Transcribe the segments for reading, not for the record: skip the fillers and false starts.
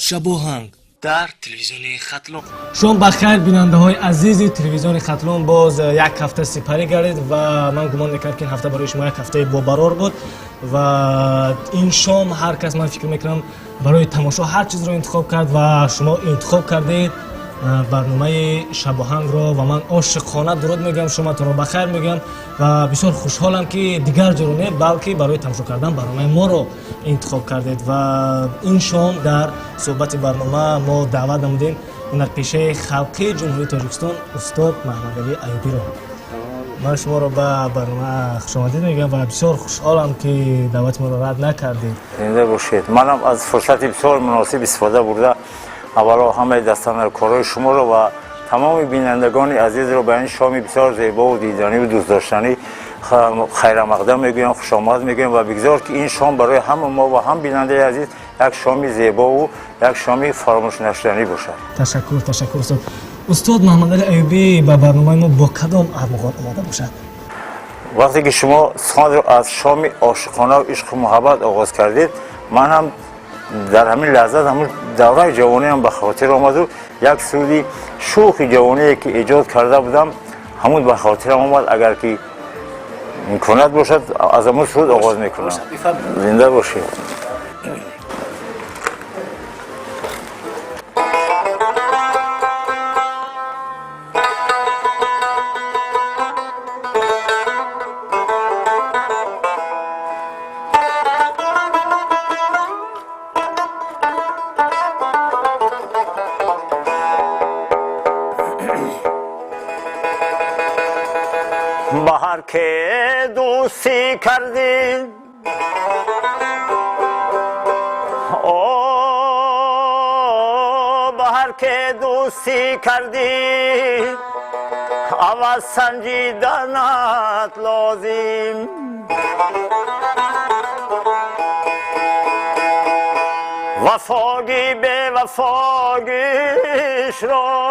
شباهنگ در تلویزیون خطلون. شما بخیر بیننده های عزیز تلویزیون خطلون، باز یک هفته سپری گردید و من گمان میکنم که این هفته برای شما یک هفته با برار بود و این شام هر کس من فکر میکنم برای تماشا هر چیز رو انتخاب کرد و شما انتخاب کردید برنامه شباهنگ را و من عاشقانه درود میگم، شماتون رو بخیر میگم و بسیار خوشحالم که دیگر جا رو نه بلکه برای تماشا کردن برنامه ما رو انتخاب کردید و این شام در صحبت برنامه ما دعوت نمودیم هنرپیشه خلقی جمهوری تاجیکستان استاد محمد علی ایوبی رو. من شما رو به برنامه خوش آمدید میگم و بسیار خوشحالم که دعوت ما رو رد نکردید. زنده باشید. منم از فرصت بسیار مناسب استفاده برده اولا همه دستان کارهای شما رو و تمام بینندگان عزیز رو به این شام بسیار زیبا و دیدنی و دوست داشتنی خیر مقدم میگویم، خوش آمد میگویم و بگذار که این شام برای هم ما و هم بیننده عزیز یک شام زیبا و یک شام فراموش نشدنی باشد. تشکر استاد. استاد محمد علی ایوبی به برنامه ما با کدام ارمغان آماده باشد؟ وقتی که شما سخن رو از شام عاشقانه و عشق و محبت آغاز کردید، من هم در همین لحظات همون دوره جوانی هم به خاطر آمد و یک سودی شوخ جوانی که ایجاد کرده بودم همون به خاطر آمد. اگر که امکانات باشد از همون سود آغاز میکنم. زنده باشید. بهر که دوستی کردید بهر که دوستی کردید عوض سنجیدنت لازم وفاگی به وفاگیش را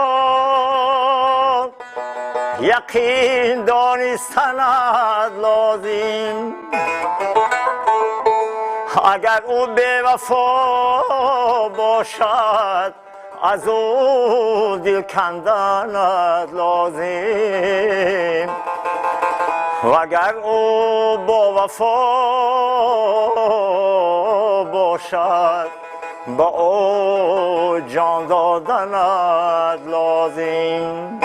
یقین دانستنت لازم اگر او به وفا باشد از او دل کندنت لازم و اگر او با وفا باشد با او جان دادنت لازم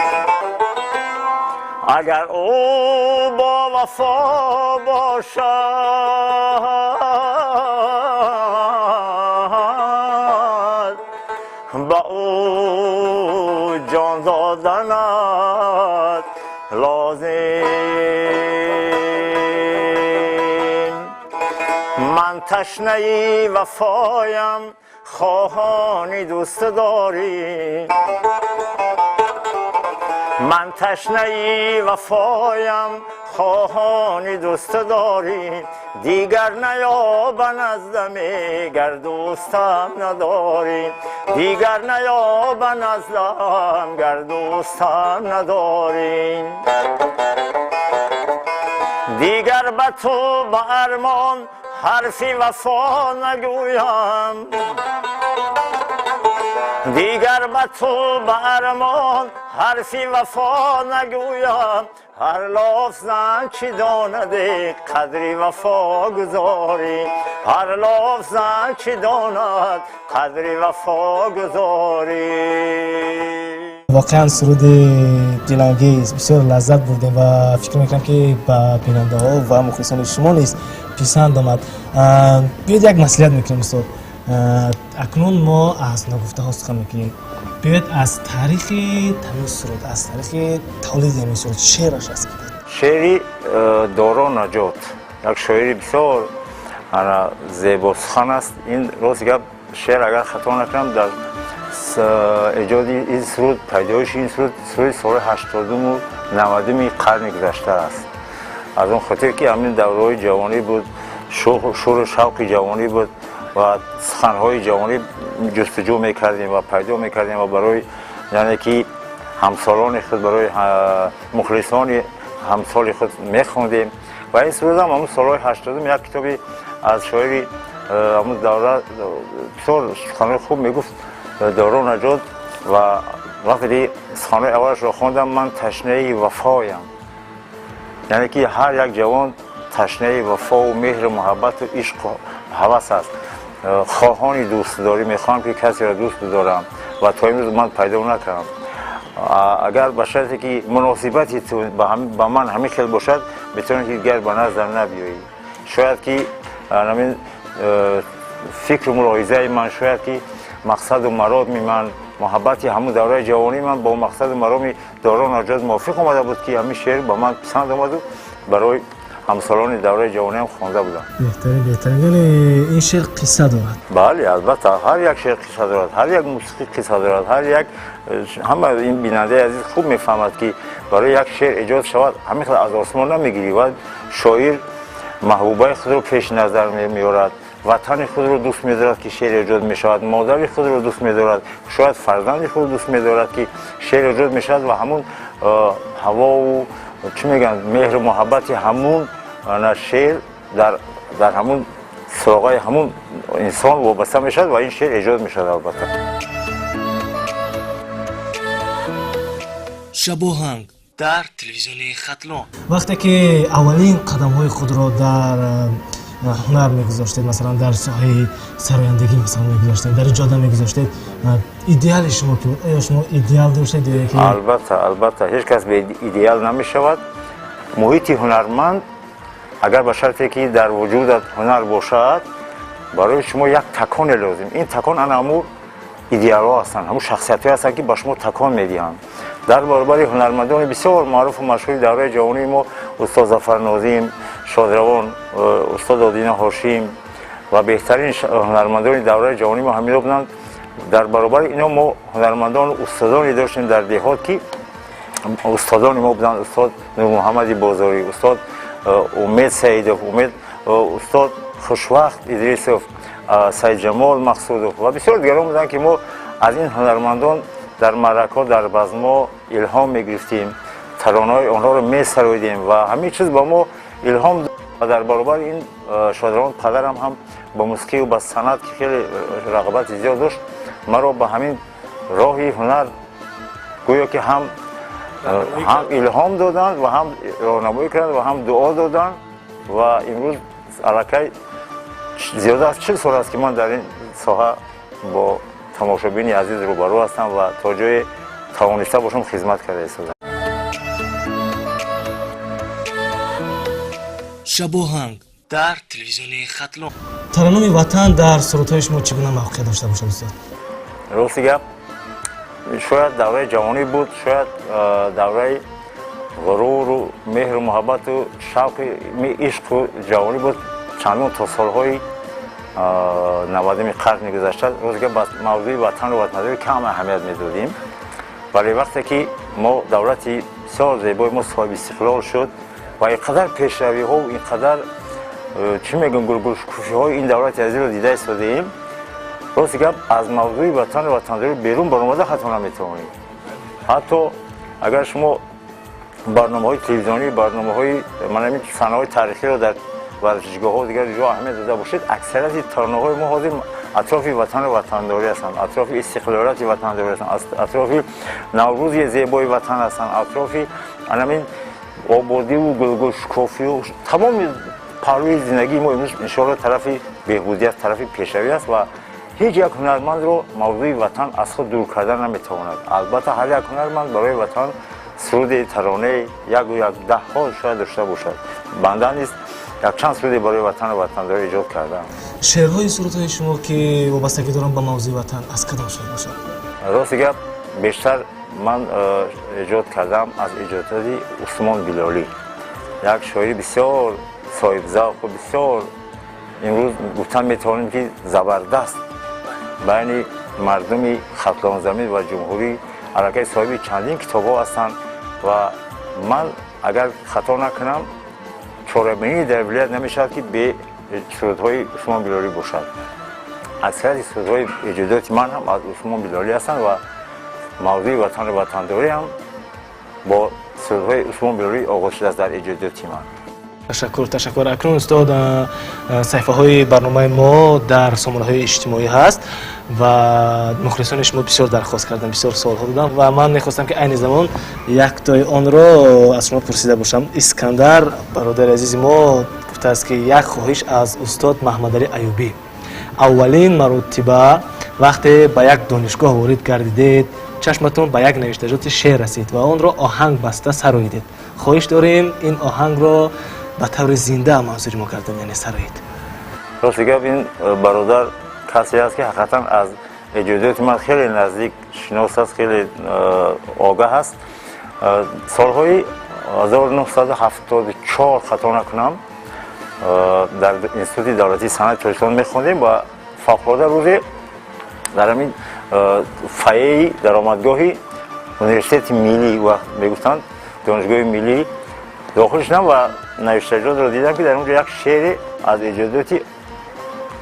اگر او با وفا باشد با او جان دادنت لازم. من تشنه وفایم خواهانی دوست داری من تشنه وفایم خواهانی دوست داری دیگر نیاب نزدم گر دوستم نداری دیگر نیاب نزدم گر دوستم نداری دیگر به تو به ارمان حرفی وفا نگویم دیگر به تو به ارمان حرفی وفا نگویم هر لفظم چی دانده قدری وفا گذاری هر لفظم چی داند قدری وفا گذاری. واقعا سرود دلانگیز بسیار لذت بردیم و فکر میکنم که با بیننده ها و مخلصان شما نیز پسند آمد. بیاید یک مسئولیت میکنیم استاد. اکنون ما از نگفته ها سخن میکنیم. بیاید از تاریخ تمام سرود از تاریخ تولید این سرود شعرش از شعری دوران نجات یک شاعری بسیار زیبا سخن است. این روز گپ شعر اگر خطا نکنم در ایجاد این سرود پیدایش این سرود سال 80 و 90 قرن گذشته است. از اون خاطر که همین دوره‌های جوانی بود، شور شوق جوانی بود و سخن‌های جوانی جستجو میکردیم و پیدا میکردیم و برای یعنی که همسالان خود برای مخلصان همسال خود میخوندیم و این سرود هم همون سالهای 80 یک کتابی از شاعری همون دوره بسیار سخنان خوب میگفت دوران نجات و وقتی سخنان اولش رو خوندم من تشنه وفایم، یعنی که هر یک جوان تشنه وفا و مهر و محبت و عشق و هوس است، خواهان دوست داری میخوام که کسی را دوست دارم و تا امروز من پیدا نکردم. اگر به شرطی که مناسبتی تو با من همین خیلی باشد میتونم که دیگر به نظر نبیایی. شاید که همین فکر و ملاحظه من شاید که مقصد و مراد من محبتی همون دوره جوانی من با مقصد و مرام دوران نجات موافق آمده بود که همین شعر با من پسند آمد و برای همسالان دوره جوانی هم خوانده بودم. بهترین یعنی این شعر قصه دارد. بله البته هر یک شعر قصه دارد، هر یک موسیقی قصه دارد، هر یک همه این بیننده عزیز خوب میفهمد که برای یک شعر ایجاد شود همین از آسمان نمیگیری و شاعر محبوبه خود رو پیش نظر میارد، وطن خود رو دوست می‌دارد که شعر ایجاد می‌شود، مادر خود رو دوست می‌دارد، شاید فرزند خود دوست می‌دارد که شعر ایجاد می‌شود و همون هوا و چی میگن مهر و محبت همون شعر در همون سراغای همون انسان وابسته می‌شود و این شعر ایجاد می‌شود. البته شب و هنگ در تلویزیون ختلون. وقتی که اولین قدم‌های خود را در هنر میگذاشتید، مثلا در ساحه سرایندگی مثلا میگذاشتید، در جاده میگذاشتید، ایدئال شما که بود؟ آیا شما ایدئال داشتید که البته هیچ کس به ایدئال نمیشود. محیط هنرمند اگر به شرطی که در وجودت هنر باشد برای شما یک تکان لازم. این تکان همون ایدئال ها هستند، همون شخصیت ها هستند که با شما تکان میدهند. در برابر هنرمندان بسیار معروف و مشهور دوره جوانی ما استاد ظفر ناظم، شادروان، استاد آدینه هاشم و بهترین هنرمندان دوره جوانی ما همین بودند. در برابر اینا ما هنرمندان استادانی داشتیم در دهات که استادان ما بودند، استاد نور محمد بازاری، استاد امید سعیدов، امید استاد خوشوقت ادریسов، سید جمال مقصودov و بسیار دیگران بودند که ما از این هنرمندان در معرکات در بزما الهام میگرفتیم، ترانه‌های آنها رو میسراییدیم و همه چیز با ما الهام و در برابر این شادروان پدرم هم با موسیقی و با صنعت که خیلی رغبت زیاد داشت مرا به همین راهی هنر گویا که هم الهام دادند و هم راهنمایی کردند و هم دعا دادند و امروز الکی زیاده از 40 سال است که من در این ساحه با تماشابین عزیز روبرو هستم و تا جای توانسته باشم خدمت کرده هستم. شب و هنگ در تلویزیون ختلون. ترانه وطن در سرودهای شما چگونه موقع داشته باشد استاد؟ راستی گپ شاید دوره جوانی بود، شاید دوره غرور و مهر و محبت و شوق عشق و جوانی بود. چندان تا سالهای 90 قرن گذشته روزی که موضوع وطن و وطنداری کم اهمیت میدادیم، ولی وقتی که ما دولتی بسیار زیبای ما صاحب استقلال شد و اینقدر پیشروی ها و اینقدر چی میگن گل شکوفی های این دولت عزیز رو دیده ایستادیم، راستی که از موضوع وطن و وطنداری بیرون برآمده حتی نمیتوانیم. حتی اگر شما برنامه‌های تلویزیونی، برنامه‌های صحنه‌های تاریخی رو در ورزشگاه‌ها و دیگر جا اهمیت داده باشید، اکثریت ترانه‌های ما حاضر اطراف وطن و وطنداری هستند، اطراف استقلالیت وطنداری هستند، اطراف نوروز زیبای وطن هستند، اطراف همین آبادی و گل شکوفی و تمام پهلوی زندگی ما امروز انشاءالله طرف بهبودیت، طرف پیشروی است و هیچ یک هنرمند رو موضوع وطن از خود دور کردن نمیتواند. البته هر یک هنرمند برای وطن سرود ترانه یک ده ها شاید داشته باشد. بنده نیست یک چند سرودی برای وطن و وطنداری ایجاد کردم. شعرهای سرودهای شما که وابستگی دارن با موضوع وطن از کدام شعر باشد؟ راستی گپ بیشتر من ایجاد کردم از ایجادات عثمان بلالی، یک شاعر بسیار صاحب ذوق و بسیار امروز گفتن میتوانیم که زبردست بین مردم ختلان زمین و جمهوری علاقه صاحب چندین کتاب ها هستند و من اگر خطا نکنم چهارمینی در ولایت نمیشد که به سرودهای عثمان بلالی باشد. اکثر سرودهای ایجادات من هم از عثمان بلالی هستند و موضوع وطن و وطنداری هم با سرودهای عثمان بلالی آغاز شده است در ایجادات من. تشکر. اکنون استاد صفحه های برنامه ما در سامانه های اجتماعی هست و مخلصان شما بسیار درخواست کردن، بسیار سوال ها دادن و من میخواستم که این زمان یک تای آن را از شما پرسیده باشم. اسکندر برادر عزیز ما گفته است که یک خواهش از استاد محمد علی ایوبی. اولین مرتبه وقتی به یک دانشگاه وارد گردیدید چشمتون به یک نوشتجات شعر رسید و آن را آهنگ بسته سراییدید. خواهش داریم این آهنگ را به طور زنده منظور ما کردن، یعنی سرایید. راست گپ این برادر کسی است که حقیقتا از ایجادات من خیلی نزدیک شناس است، خیلی آگاه است. سالهای 1974 خطا نکنم در انستیتوت دولتی صنعت تاجیکستان میخوندیم و فوق‌العاده روزی در همین فایه درآمدگاهی یونیورسیته ملی و میگفتند دانشگاه ملی داخل شدم و نوشتجات را دیدم که در اونجا یک شعر از ایجادات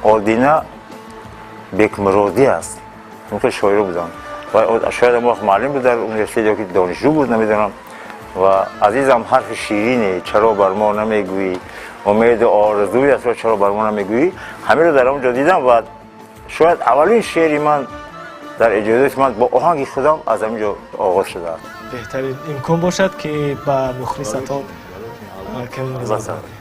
آدینه بیکمرادی است. اون که شاعر بودم و شاید اون وقت معلم بود در یونیورسیته یا که دانشجو بود نمیدونم. و عزیزم حرف شیرینه چرا بر ما نمیگویی، امید آرزوی است چرا بر ما نمیگویی، همه رو در اونجا دیدم و شاید اولین شعری من در ایجادات من با آهنگ خودم از همینجا آغاز شده. بهترین امکان باشد که با مخلصتان کمی نظر کنید.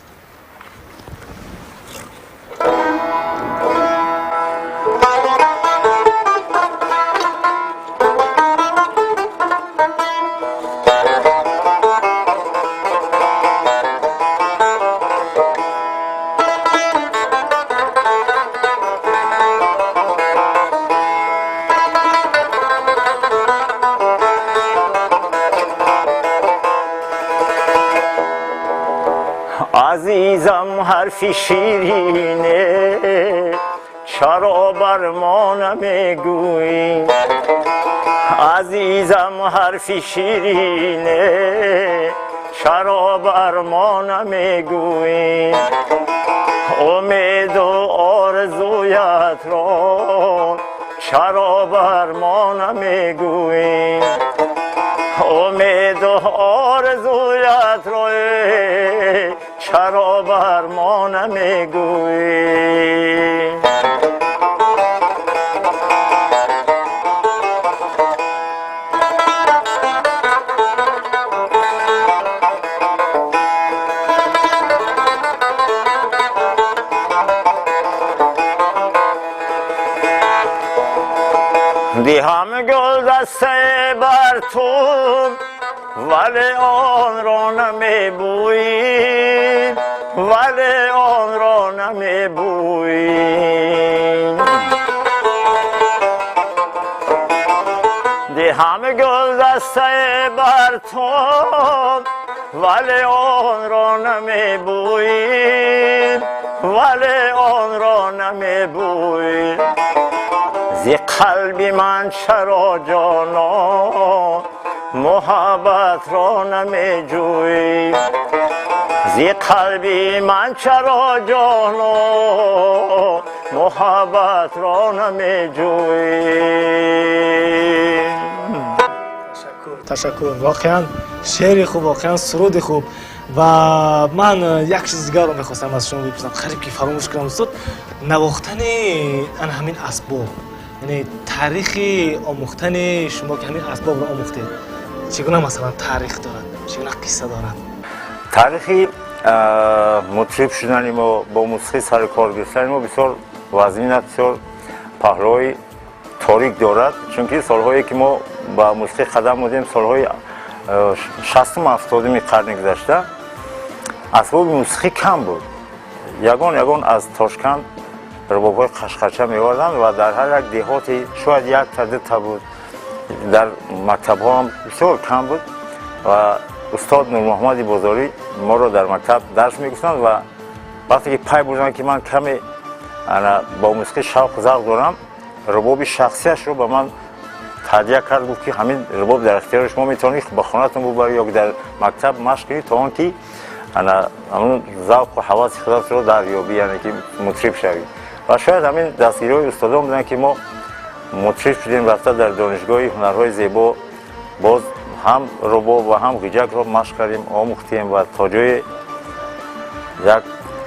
عزیزم حرفی شیرینه چرا بر ما نمیگویی، عزیزم حرفی شیرینه چرا بر ما نمیگویی، امید و آرزویت را چرا بر ما نمیگویی، امید و آرزویت را چرا بر ما نمیگویی. دهم گل دسته بر تو ولی آن را نمیبویی، ولی آن را نمیبویی. دهم گل دسته بر تو ولی آن را نمیبویی، ولی آن را نمیبویی. زی قلبی من چرا جانا محبت را نمیجویی، زی قلبی من چرا جانا محبت را نمیجویی. تشکر. واقعا شعر خوب، واقعا سرود خوب. و من یک چیز دیگر رو میخواستم از شما بپرسم، خیلی که فراموش کردم استاد، نواختن همین اسباب، یعنی تاریخ آموختن شما که همین اسباب رو آموختید چگونه مثلا تاریخ دارد، چگونه قصه دارد؟ تاریخی مطرب شدن ما با موسیقی سر کار گرفتن ما بسیار وزین، بسیار پهلوی تاریک دارد، چون که سالهایی که ما با موسیقی قدم بودیم سالهای 60 و 70 قرن گذشته اسباب موسیقی کم بود. یگان از تاشکند رباب‌های قشقرچه می‌آوردند و در هر یک دهاتی شاید یک تا دو تا بود. در مکتب‌ها هم بسیار کم بود و استاد نور محمد بازاری ما رو در مکتب درس می‌گفتند و وقتی که پای بردند که من کمی با موسیقی شوق و ذوق دارم، رباب شخصیش رو به من تهیه کرد، گفت که همین رباب در اختیار شما میتونید با خانه‌تون ببرید یا در مکتب مشق کنید تا آنکه همون ذوق و حواس خودت رو دریابی، یعنی که مطرب شوی. و شاید همین دستگیری‌های استادان بودن که ما مطرب شدیم، رفته در دانشگاه هنرهای زیبا باز هم رباب و هم غیجک رو مشق کردیم، آموختیم و تا جای як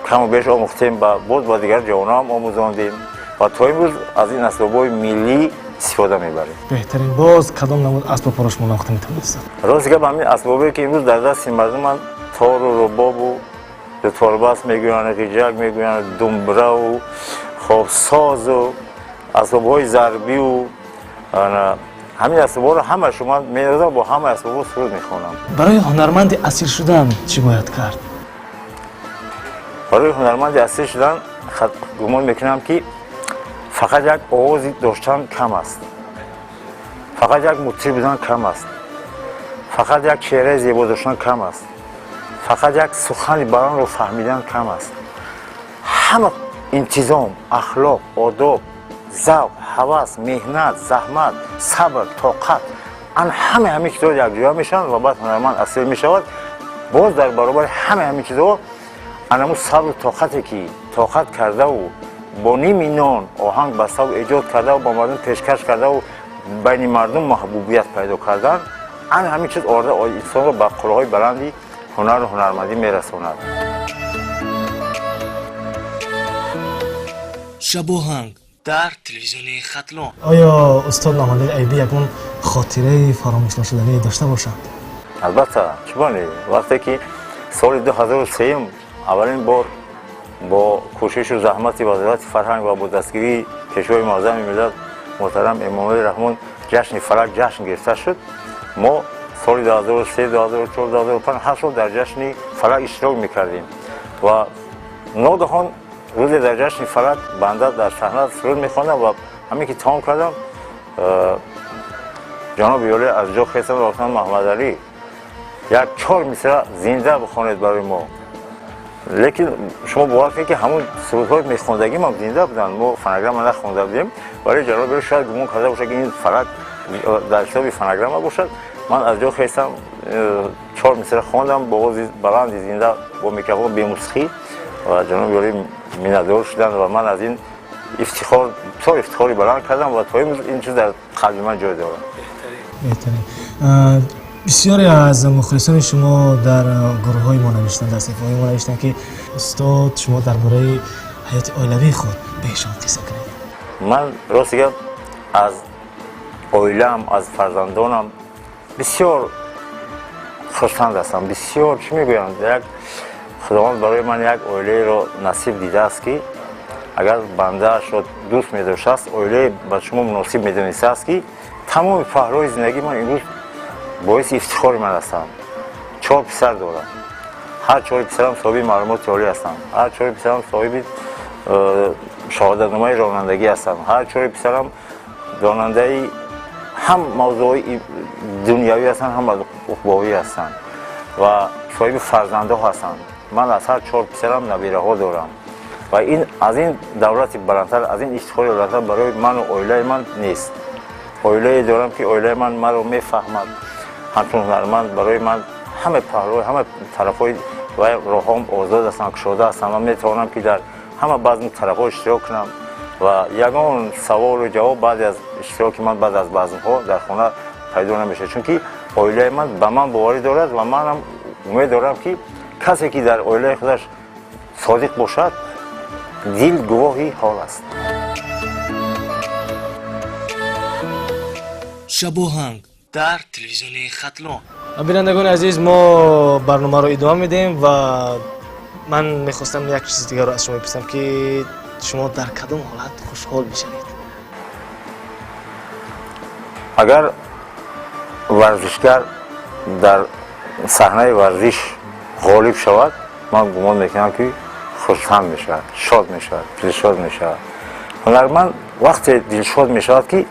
каму беш омӯхтем ба дигар ҷавонҳо ҳам омӯзондем ва то имрӯз аз ин асбобҳои миллӣ истифода мебарем. беҳтарин боз кадом намуд асбоб барои шумо навохта метавонистад? рост гап ҳамин асбобе ки имрӯз дар дасти мардуманд тору рубобу дуторбаст мегӯянд, ғиҷак мегӯянд, думбраву хоб созу асбобҳои зарбию ҳамин асбобҳоро ҳамаашо ман менозам бо ҳамаи асбобҳо суруд мехонам. барои ҳунарманди асир шудан чӣ бояд кард? барои ҳунарманди асир шудан гумон мекунам ки фақат як овози доштан кам аст, фақат як мутриб будан кам аст, фақат як чеҳраи зебо доштан кам аст, фақат як сухани баландро фаҳмидан кам аст. ҳама интизом, ахлоқ, одоб, завқ, ҳавас, меҳнат, заҳмат, сабр, тоқат ҳамаи ҳамин чизҳо якҷоя мешаванд ва баъд ҳунарманд асир мешавад. боз дар баробари ҳамаи ҳамин чизҳо анаму сабру тоқате ки тоқат кардаву бо ними нон оҳанг баставу эҷод кардаву ба мардум пешкаш кардаву байни мардум маҳбубият пайдо кардан ҳамин чиз инсонро ба қуллаҳои баланди ҳунару ҳунармандӣ мерасонад. шабоҳанг дар телевизиони хатлон. оё устод мамалил айбӣ ягон хотираи фаромӯшношуданӣ дошта бошанд? албатта чӣ вақте ки соли 2003 аввалин бор бо кӯшишу заҳмати вазорати фарҳанг ва бо дастгирии пешвои муаззами миллат муҳтарам эмомали раҳмон ҷашни фалак ҷашн гирифта шуд. мо соли 2003, 2004, 2005 ҳар сол дар ҷашни фалак иштирок мекардем ва ногаҳон рӯзе дар ҷашни фалак банда дар саҳна суруд мехондам ва ҳамин ки тамом кардам ҷаноби ёле аз ҷо хестам ва гуфтам маҳмадалӣ як 4 мисра зинда бихонед барои мо. лекин шумо бовар кунед ки ҳамун сурудҳои мехондагимам зинда буданд, мо фонограмма нахонда будем, вале ҷаноби ёле шояд гумон карда бошад ки ин фалак дар ҳисоби фонограмма бошад. ман аз ҷо хестам 4 мисра хондам бо овози баланди зинда бо микрофон бемусхӣ ва ҷаноби ёле миннатдор шуданд ва ман аз ин ифтихори баланд кардам ва то имрӯз ин чиз дар қалби ман ҷой дорад. беҳтарин. бисёре аз мухлисони шумо дар гурӯҳҳои мо навиштанд, дар саҳифаҳои мо навиштанд ки устод шумо дар бораи ҳаёти оилавии худ беҳишон қисса кунед. ман рости гап аз оилаам, аз фарзандонам бисёр хурсанд ҳастам. бисёр чӣ мегӯянд, як худованд барои ман як оилаеро насиб дидааст ки агар бандаашро дӯст медоштааст, оилае ба шумо муносиб медонистааст ки тамоми паҳлӯи зиндагии ман имрӯз боиси ифтихори ман ҳастанд. 4 писар дорам. ҳар 4 писарам соҳиби маълумоти олӣ ҳастанд. ҳар 4 писарам соҳиби шаҳодатномаи ронандагӣ ҳастанд. ҳар 4 писарам донандаи ҳам мавзӯъҳои дунявӣ ҳастанд, ҳам уқбовӣ ҳастанд ва соҳиби фарзандҳо ҳастанд. ман аз ҳар 4 писарам набираҳо дорам ва аз ин давлати баландтар, аз ин ифтихори баландтар барои ману оилаи ман нест. оилае дорам ки оилаи ман маро мефаҳмад. ҳамчун ҳунарманд барои ман ҳама паҳлӯи ҳама тарафҳои ва роҳҳом озод ҳастанд, кушода ҳастанд. ман метавонам ки дар ҳама баъзми тарафҳо иштирок кунам ва ягон саволу ҷавоб баъди аз иштироки ман баъд аз баъзмҳо дар хона пайдо намешавад, чунки оилаи ман ба ман боварӣ дорад ва манам умед дорам ки касе ки дар оилаи худаш содиқ бошад дил гувоҳи ҳол аст. шабоҳанг дар телевизиони хатлон. бинандагони азиз, мо барномаро идома медиҳем ва ман мехостам як чизи дигарро аз шумо бипурсам ки шумо дар кадом ҳолат хушҳол мешавед? агар варзишгар дар саҳнаи варзиш ғолиб шавад, ман гумон мекунам ки хурсанд мешавад, шод мешавад, дилшод мешавад. ҳунарманд вақте дилшод мешавад ки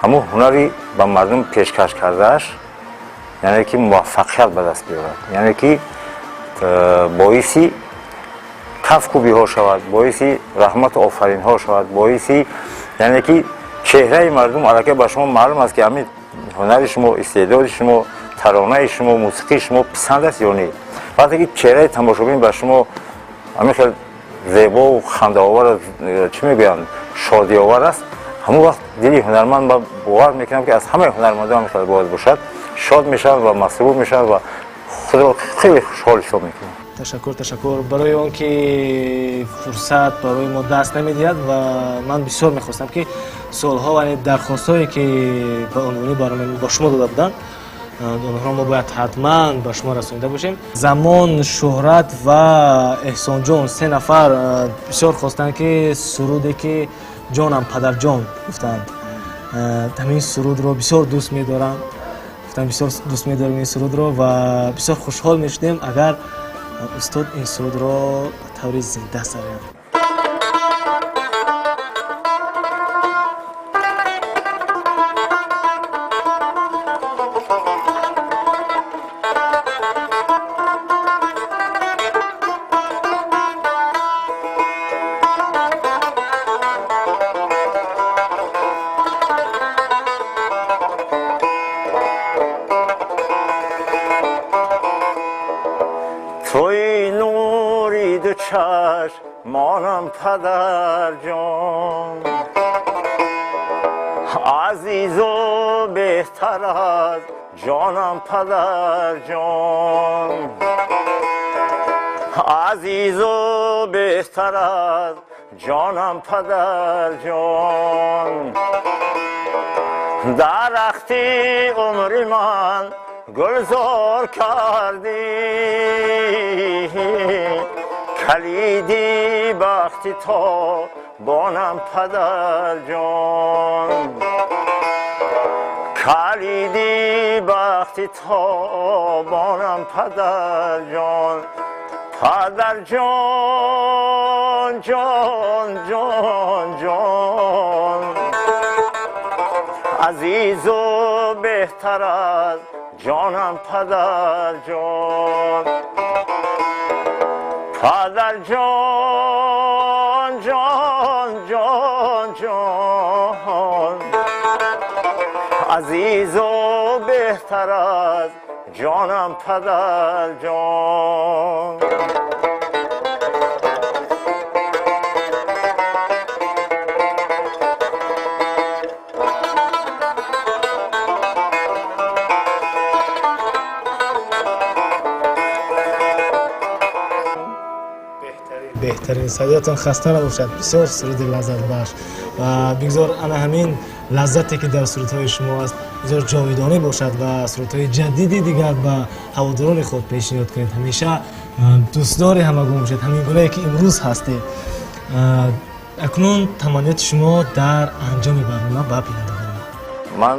ҳамун ҳунари ба мардум пешкаш кардааш, яъне ки муваффақият ба даст биёрад, яъне ки боиси кафкубиҳо шавад, боиси раҳмату офаринҳо шавад, боиси яъне ки чеҳраи мардум аллакай ба шумо маълум аст ки ҳамин ҳунари шумо, истеъдоди шумо, таронаи шумо, мусиқии шумо писанд аст ё не. вақте ки чеҳраи тамошобин ба шумо ҳамин хел зебову хандаовар, чӣ мегӯянд, шодиовар аст, ҳамон вақт дили ҳунарманд ба бовар мекунам ки аз ҳамаи ҳунармандон ҳамин хел бояд бошад, шод мешавад ва масрур мешавад ва худро хеле хушҳол ҳисоб мекунад. تشکر برای اون که فرصت برای ما دست نمیدید و من بسیار میخواستم که سالها و درخواستایی که به عنوانی برای من با شما داده بودن اونها ما باید حتما به شما رسونیده باشیم. زمان، شهرت و احسان جان 3 نفر بسیار خواستن که سرودی که جانم پدر جان گفتند همین سرود رو بسیار دوست می‌دارم. گفتم بسیار دوست می‌دارم این سرود رو و بسیار خوشحال می‌شدیم اگر استاد این سرود رو به طور زنده سرایند. توی نوری دو چشمانم پدر جان، عزیز و بهتر از جانم پدر جان، عزیز و بهتر از جانم پدر جان. درختی عمری من گلزار کردی، کلیدی بختی تا بانم پدر جان، کلیدی بختی تا بانم پدر جان. پدر جان جان جان جان، عزیز و بهتر از جانم پدر جان، پدر جان جان جان جان، عزیز و بهتر از جانم پدر جان. بهترین صدایتان خسته نباشد. بسیار سرود لذت بخش و بگذار انا همین لذتی که در سرودهای شما است بسیار جاودانه باشد و سرودهای جدیدی دیگر به هواداران خود پیشنهاد کنید. همیشه دوستدار همگون باشید، همین گونه که امروز هستید. اکنون تمانیت شما در انجام برنامه با بینندگان من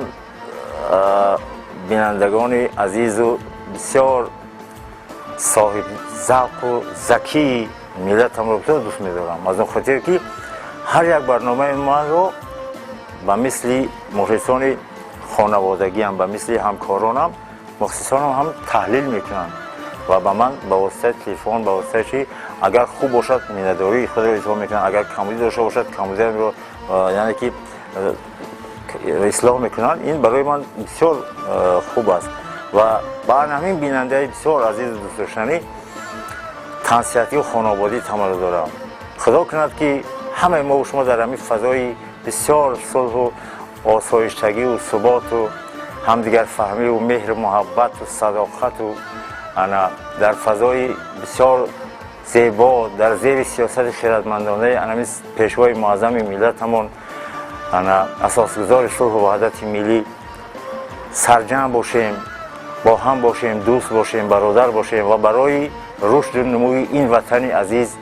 بینندگان عزیز و بسیار صاحب ذوق و ذکی ملتم رو بسیار دوست می‌دارم. از اون خاطر که هر یک برنامه من رو به مثل مخلصان خانوادگی هم به مثل همکارانم مخصوصانم هم تحلیل میکنن و به من به واسطه تلفن به واسطه چی اگر خوب باشد مینداری خود رو اصلاح میکنن، اگر کمبودی داشته باشد کمبودی رو یعنی که اصلاح میکنن. این برای من بسیار خوب است و با همین بیننده بسیار عزیز و دوست داشتنی تنصیحاتی و خانوادگی تمام دارم. خدا کند که همه ما و شما در همین فضای بسیار صلح و آسایشتگی و ثبات و همدیگر فهمی و مهر و محبت و صداقت و در فضای بسیار زیبا در زیر سیاست خردمندانه همین پیشوای معظم ملتمون اساسگزار صلح و وحدت ملی سرجم باشیم، با هم باشیم، دوست باشیم، برادر باشیم و برای رشد و نموی این وطن عزیز،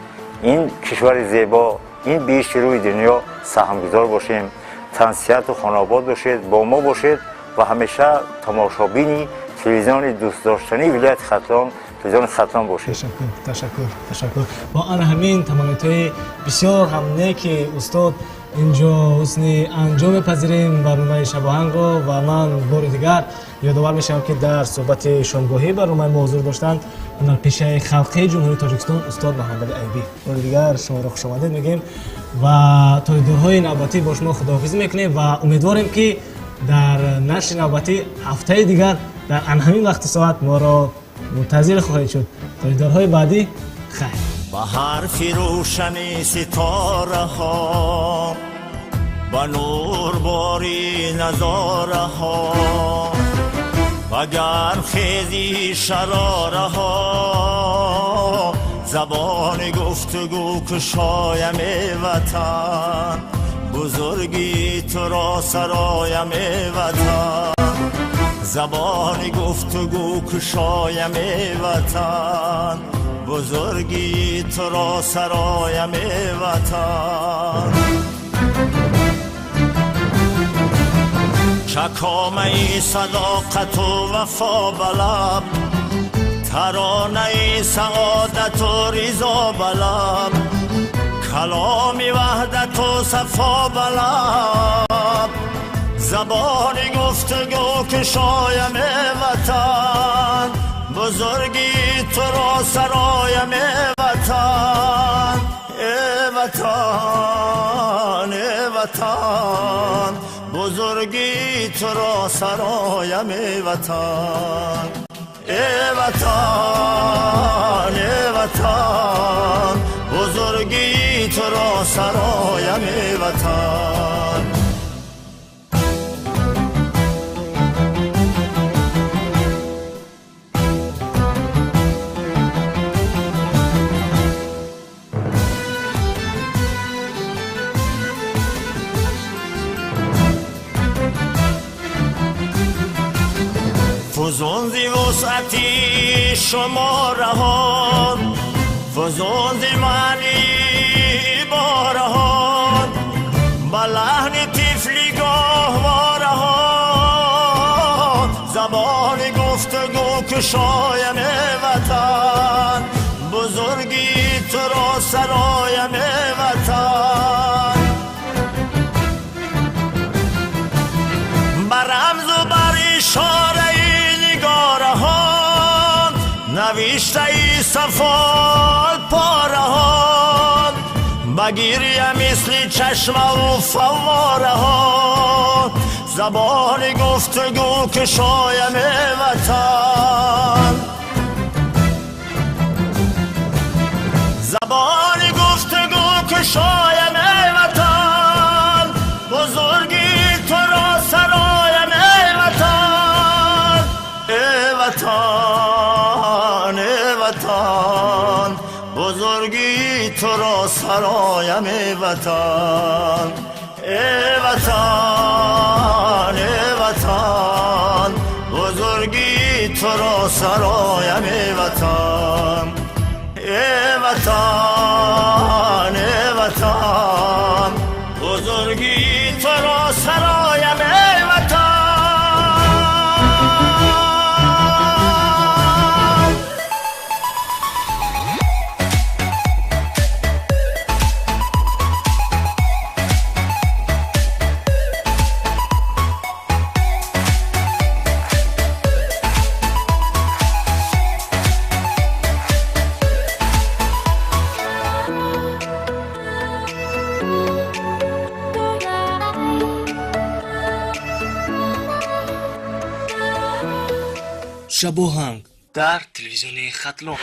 این کشور زیبا، این بیش روی دنیا سهمگزار باشیم. تنصیحات و خانواد باشید، با ما باشید و همیشه تماشابینی تلویزیون دوست داشتنی ولایت ختلان، تلویزیون ختلان باشید. تشکر. با آن همین تمانیت‌های بسیار هم نیک استاد اینجا حسن انجام پذیریم برنامه شباهنگ رو و من بار دیگر یادآور میشم که در صحبت شامگاهی برنامه ما حضور داشتند در پیشه خلقی جمهوری تاجیکستان استاد محمد ایوبی. بار دیگر شما را خوش آمدید میگیم و تا دورهای نوبتی با شما خداحافظی میکنیم و امیدواریم که در نشر نوبتی هفته دیگر در همین وقت ساعت ما را منتظر خواهید شد. تا دورهای بعدی خیر. با حرف روشنی ستاره ها، با نور باری نظاره ها، با اگر خیزی شراره ها زبان گفتگو کشایم وطن بزرگی تو را سرایم وطن زبان گفتگو کشایم وطن بزرگی تو را سرایم وطن چکامه صداقت و وفا بلب ترانه سعادت و رضا بلب کلام وحدت و صفا بلب زبان گفتگو کشایم وطن بزرگی تو را سرایم وطن ای وطن ای وطن بزرگی تو را سرایم وطن ای وطن ای وطن بزرگی تو را سرایم وطن فزون زی وسعتی شما رهان فزون زی معنی بارهان با لحن طفلی گاهوارهان زبان گفتگو کشایم وطن بزرگی تو را سرایم وطن بر رمز و بر اشاره نوشته ای صفال پارهان بگیریم مثل چشمه و فواره ها زبان گفتگو کشایم وطن زبان گفتگو کشایم وطن بزرگی تو را سرایم وطن ای وطن وطن بزرگی تو را سرایم وطن ای وطن ای وطن بزرگی تو را سرایم وطن ای وطن ای وطن بزرگی تو را سرایم وطن شب و هنگ در تلویزیون خطلون